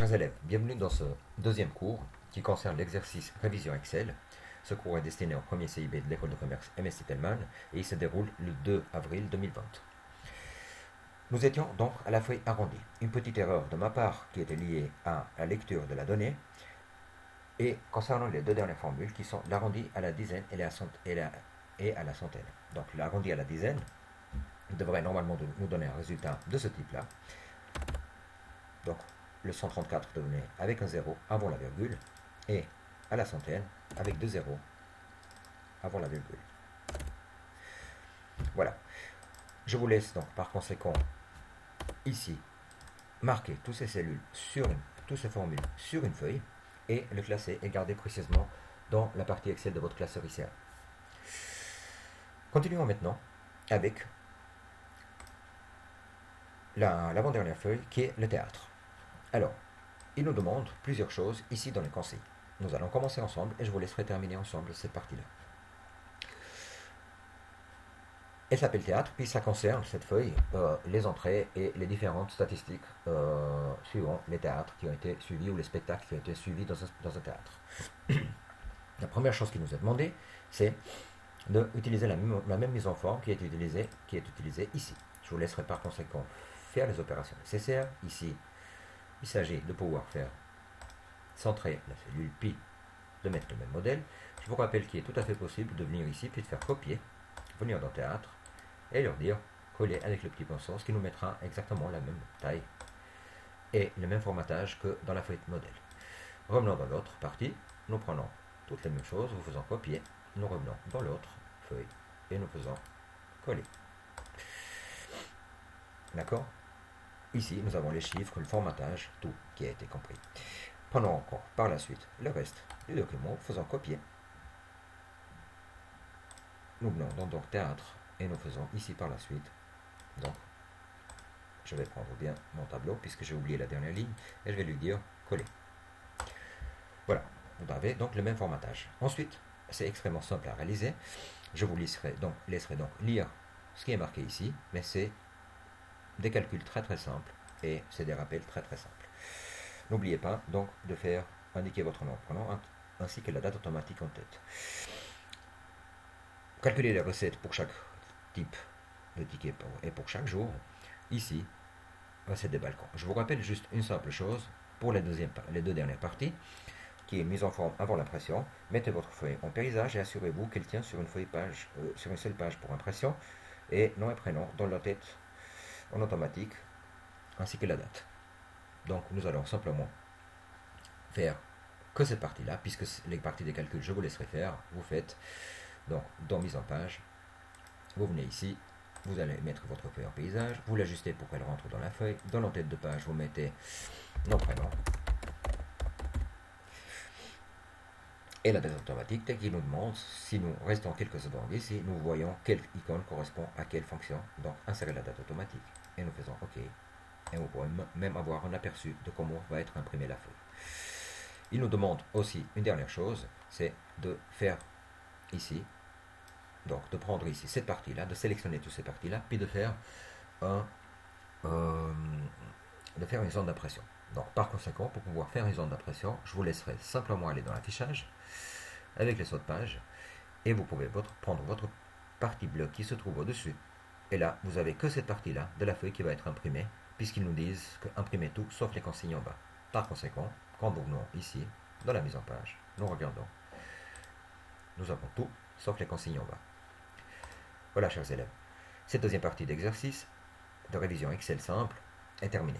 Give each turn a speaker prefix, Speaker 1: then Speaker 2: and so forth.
Speaker 1: Chers élèves, bienvenue dans ce deuxième cours qui concerne l'exercice révision Excel. Ce cours est destiné au premier CIB de l'école de commerce MSI Pellman et il se déroule le 2 avril 2020. Nous étions donc à la feuille arrondie. Une petite erreur de ma part qui était liée à la lecture de la donnée et concernant les deux dernières formules qui sont l'arrondi à la dizaine et à la centaine. Donc l'arrondi à la dizaine devrait normalement nous donner un résultat de ce type-là. Donc le 134 donné avec un 0 avant la virgule et à la centaine avec deux zéros avant la virgule. Voilà. Je vous laisse donc par conséquent ici marquer toutes ces cellules toutes ces formules sur une feuille et le classer et garder précisément dans la partie Excel de votre classeur ICA. Continuons maintenant avec l'avant-dernière feuille qui est le théâtre. Alors, il nous demande plusieurs choses ici dans les conseils. Nous allons commencer ensemble et je vous laisserai terminer ensemble cette partie-là. Elle s'appelle théâtre, puis ça concerne cette feuille, les entrées et les différentes statistiques suivant les théâtres qui ont été suivis ou les spectacles qui ont été suivis dans un théâtre. La première chose qui nous est demandée, c'est d'utiliser la même mise en forme qui est utilisée ici. Je vous laisserai par conséquent faire les opérations nécessaires. Ici, il s'agit de pouvoir faire centrer la cellule pi, de mettre le même modèle. Je vous rappelle qu'il est tout à fait possible de venir ici puis de faire copier, venir dans théâtre et leur dire coller avec le petit pinceau, ce qui nous mettra exactement la même taille et le même formatage que dans la feuille de modèle. Revenons dans l'autre partie, nous prenons toutes les mêmes choses, nous faisons copier, nous revenons dans l'autre feuille et nous faisons coller. D'accord? Ici, nous avons les chiffres, le formatage, tout qui a été compris. Prenons encore par la suite le reste du document, faisons copier. Nous venons dans donc théâtre et nous faisons ici par la suite. Donc, je vais prendre bien mon tableau puisque j'ai oublié la dernière ligne et je vais lui dire coller. Voilà, vous avez donc le même formatage. Ensuite, c'est extrêmement simple à réaliser. Je vous laisserai donc lire ce qui est marqué ici, mais c'est des calculs très très simples et c'est des rappels très très simples. N'oubliez pas donc de faire indiquer votre nom, prénom ainsi que la date automatique en tête. Calculer les recettes pour chaque type de ticket et pour chaque jour. Ici, recette des balcons. Je vous rappelle juste une simple chose pour les deux dernières parties, qui est mise en forme avant l'impression. Mettez votre feuille en paysage et assurez-vous qu'elle tient sur une seule page pour impression et nom et prénom dans la tête en automatique ainsi que la date. Donc nous allons simplement faire que cette partie-là, puisque les parties des calculs je vous laisserai faire. Vous faites donc dans mise en page, vous venez ici, vous allez mettre votre feuille en paysage, vous l'ajustez pour qu'elle rentre dans la feuille, dans l'entête de page vous mettez nom, prénom et la date automatique. Dès qu'il nous demande, si nous restons quelques secondes ici, nous voyons quelle icône correspond à quelle fonction, donc insérer la date automatique et nous faisons OK et vous pourrez même avoir un aperçu de comment va être imprimée la feuille. Il nous demande aussi une dernière chose, c'est de faire ici, donc de prendre ici cette partie-là, de sélectionner toutes ces parties-là, puis de faire une zone d'impression. Donc par conséquent, pour pouvoir faire une zone d'impression, je vous laisserai simplement aller dans l'affichage avec les sauts de page et vous pouvez prendre votre partie bleue qui se trouve au-dessus. Et là, vous n'avez que cette partie-là de la feuille qui va être imprimée, puisqu'ils nous disent que imprimer tout sauf les consignes en bas. Par conséquent, quand nous venons ici, dans la mise en page, nous regardons. Nous avons tout sauf les consignes en bas. Voilà, chers élèves. Cette deuxième partie d'exercice de révision Excel simple est terminée.